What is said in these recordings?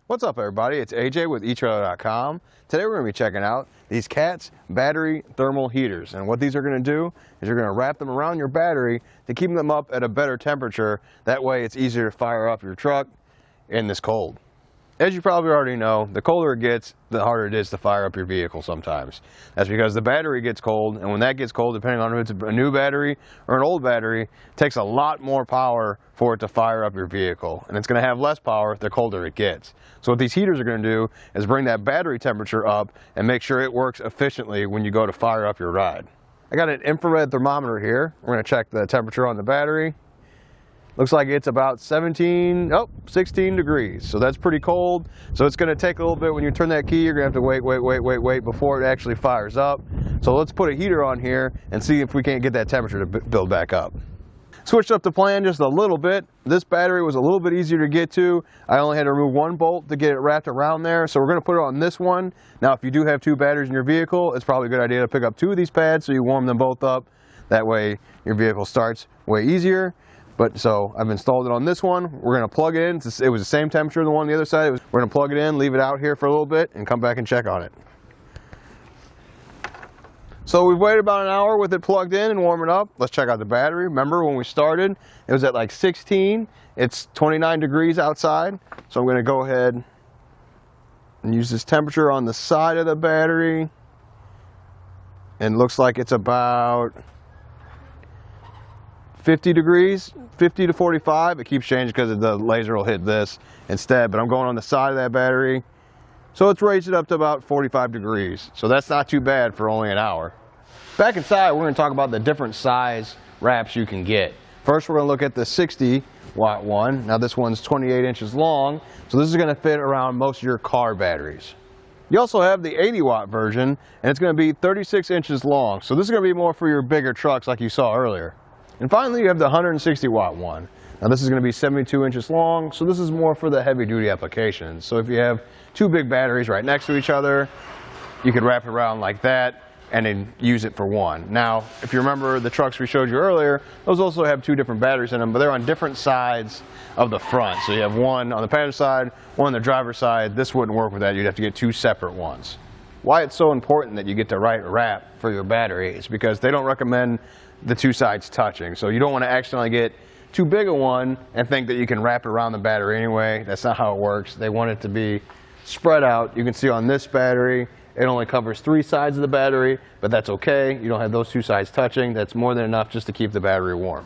What's up, everybody? It's AJ with eTrailer.com. Today we're going to be checking out these CATS battery thermal heaters. And what these are going to do is you're going to wrap them around your battery to keep them up at a better temperature. That way it's easier to fire up your truck in this cold. As you probably already know, the colder it gets, the harder it is to fire up your vehicle sometimes. That's because the battery gets cold, and when that gets cold, depending on if it's a new battery or an old battery, it takes a lot more power for it to fire up your vehicle. And it's going to have less power the colder it gets. So what these heaters are going to do is bring that battery temperature up and make sure it works efficiently when you go to fire up your ride. I got an infrared thermometer here. We're going to check the temperature on the battery. Looks like it's about 16 degrees. So that's pretty cold. So it's going to take a little bit. When you turn that key, you're going to have to wait before it actually fires up. So let's put a heater on here and see if we can't get that temperature to build back up. Switched up the plan just a little bit. This battery was a little bit easier to get to. I only had to remove one bolt to get it wrapped around there. So we're going to put it on this one. Now, if you do have two batteries in your vehicle, it's probably a good idea to pick up two of these pads so you warm them both up. That way your vehicle starts way easier. So I've installed it on this one. We're going to plug it in. It was the same temperature as the one on the other side. We're going to plug it in, leave it out here for a little bit, and come back and check on it. So we've waited about an hour with it plugged in and warming up. Let's check out the battery. Remember when we started, it was at like 16. It's 29 degrees outside. So I'm going to go ahead and use this temperature on the side of the battery. And it looks like it's about 50 degrees, 50 to 45. It keeps changing because the laser will hit this instead, but I'm going on the side of that battery. So it's raised it up to about 45 degrees. So that's not too bad for only an hour. Back inside, we're going to talk about the different size wraps you can get. First, we're going to look at the 60 watt one. Now this one's 28 inches long, so this is going to fit around most of your car batteries. You also have the 80 watt version, and it's going to be 36 inches long. So this is going to be more for your bigger trucks like you saw earlier. And finally, you have the 160 watt one. Now this is going to be 72 inches long, so this is more for the heavy duty applications. So if you have two big batteries right next to each other, you could wrap it around like that and then use it for one. Now, if you remember the trucks we showed you earlier, those also have two different batteries in them, but they're on different sides of the front. So you have one on the passenger side, one on the driver's side. This wouldn't work with that. You'd have to get two separate ones. Why it's so important that you get the right wrap for your battery is because they don't recommend the two sides touching. So you don't want to accidentally get too big a one and think that you can wrap it around the battery anyway. That's not how it works. They want it to be spread out. You can see on this battery, it only covers three sides of the battery, but that's okay. You don't have those two sides touching. That's more than enough just to keep the battery warm.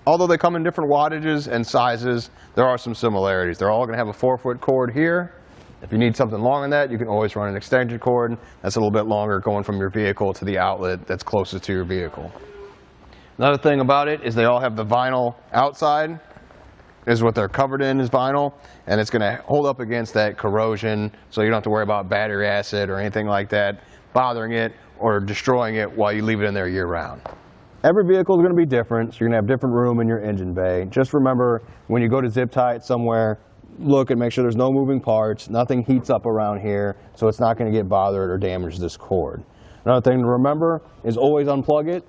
Although they come in different wattages and sizes, there are some similarities. They're all going to have a 4-foot cord here. If you need something longer than that, you can always run an extension cord. That's a little bit longer going from your vehicle to the outlet that's closest to your vehicle. Another thing about it is they all have the vinyl outside. Is what they're covered in is vinyl, and it's going to hold up against that corrosion, so you don't have to worry about battery acid or anything like that bothering it or destroying it while you leave it in there year round. Every vehicle is going to be different, so you're going to have different room in your engine bay. Just remember, when you go to zip tie it somewhere, look and make sure there's no moving parts, nothing heats up around here, so it's not going to get bothered or damage this cord. Another thing to remember is always unplug it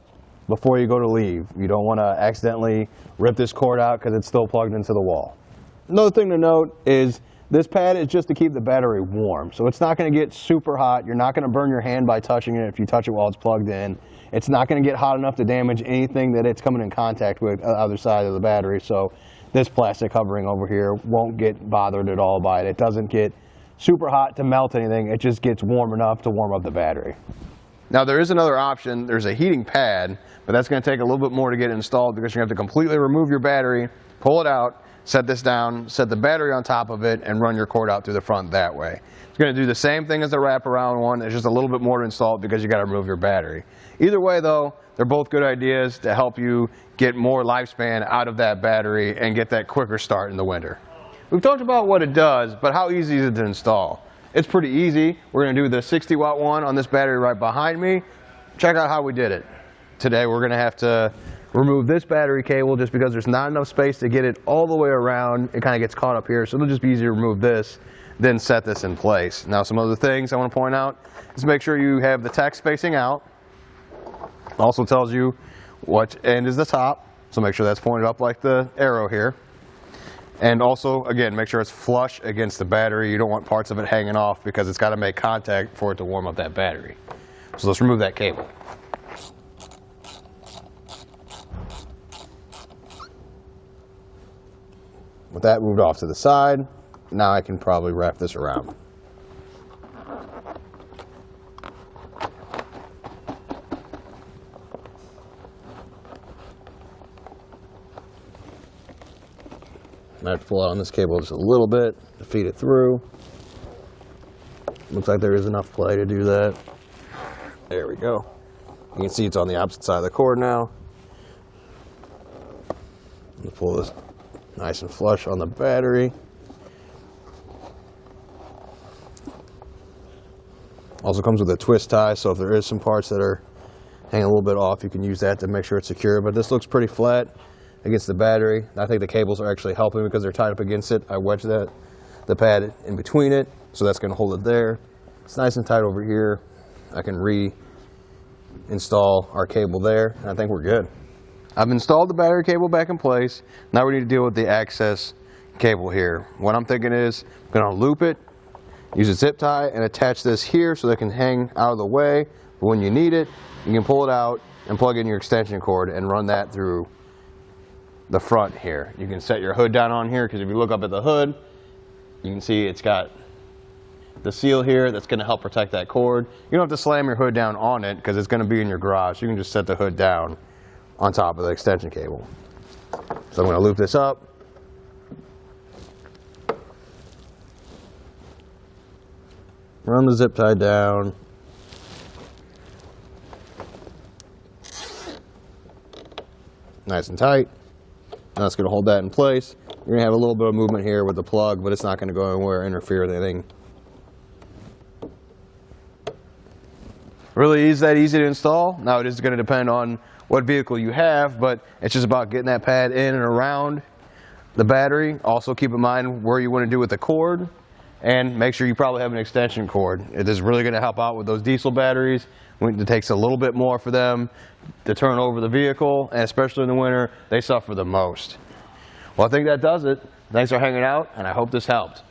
before you go to leave. You don't want to accidentally rip this cord out because it's still plugged into the wall. Another thing to note is this pad is just to keep the battery warm. So it's not going to get super hot. You're not going to burn your hand by touching it if you touch it while it's plugged in. It's not going to get hot enough to damage anything that it's coming in contact with on the other side of the battery. So this plastic covering over here won't get bothered at all by it. It doesn't get super hot to melt anything. It just gets warm enough to warm up the battery. Now there is another option. There's a heating pad, but that's going to take a little bit more to get installed because you're going to have to completely remove your battery, pull it out, set this down, set the battery on top of it, and run your cord out through the front that way. It's going to do the same thing as the wraparound one. It's just a little bit more to install because you got to remove your battery. Either way though, they're both good ideas to help you get more lifespan out of that battery and get that quicker start in the winter. We've talked about what it does, but how easy is it to install? It's pretty easy. We're going to do the 60 watt one on this battery right behind me. Check out how we did it. Today we're going to have to remove this battery cable just because there's not enough space to get it all the way around. It kind of gets caught up here, so it'll just be easier to remove this, then set this in place. Now some other things I want to point out is make sure you have the text facing out. Also tells you what end is the top, so make sure that's pointed up like the arrow here. And also, again, make sure it's flush against the battery. You don't want parts of it hanging off because it's got to make contact for it to warm up that battery. So let's remove that cable. With that moved off to the side, now I can probably wrap this around. I have to pull out on this cable just a little bit to feed it through. Looks like there is enough play to do that. There we go. You can see it's on the opposite side of the cord now. I'm going to pull this nice and flush on the battery. Also comes with a twist tie, so if there is some parts that are hanging a little bit off, you can use that to make sure it's secure. But this looks pretty flat against the battery. I think the cables are actually helping because they're tied up against it. I wedged the pad in between it, so that's going to hold it there. It's nice and tight over here. I can reinstall our cable there, and I think we're good. I've installed the battery cable back in place. Now we need to deal with the access cable here. What I'm thinking is I'm going to loop it, use a zip tie, and attach this here so they can hang out of the way. But when you need it, you can pull it out and plug in your extension cord and run that through the front here. You can set your hood down on here because if you look up at the hood, you can see it's got the seal here that's going to help protect that cord. You don't have to slam your hood down on it because it's going to be in your garage. You can just set the hood down on top of the extension cable. So I'm going to loop this up. Run the zip tie down. Nice and tight. Now it's going to hold that in place. You're going to have a little bit of movement here with the plug, but it's not going to go anywhere or interfere with anything. Really is that easy to install. Now it is going to depend on what vehicle you have, but it's just about getting that pad in and around the battery. Also keep in mind where you want to do with the cord, and make sure you probably have an extension cord. It is really going to help out with those diesel batteries. It takes a little bit more for them to turn over the vehicle, and especially in the winter, they suffer the most. Well, I think that does it. Thanks for hanging out, and I hope this helped.